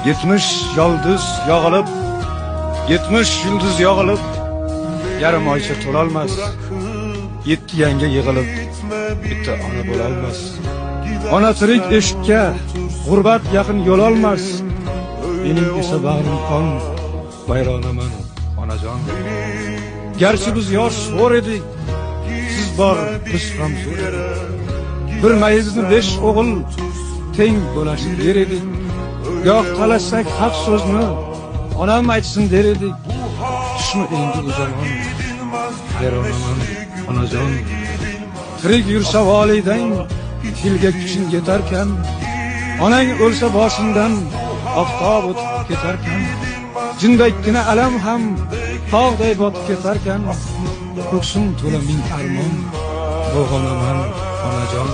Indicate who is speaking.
Speaker 1: 70 yıldız yağılıp, 70 yıldız yağılıp, yarım ayça to'lolmas. 7 yanga yig'ilib, bitta ona bo'lolmas. Ona tirik eshikka, g'urbat yaqin yo'l olmas. Mening esa bag'rim qon, bayronaman onajon. Garchi biz yosh zo'r edik, siz bor, biz ham zo'r edik. Bir mayizni 5 o'g'il teng bo'lashib ber edik. Goh talashsak haq so'zni onam aytsin der edik. Tushmi endi u zamon, bayronaman onajon. Tirik yursa volidang, tilga kuching yetarkan, onang o'lsa boshingdan oftob o'tib ketarkan, jindakkina alam ham tog'day botib ketarkan, ko'ksim to'la ming armon, bo'g'onaman onajon.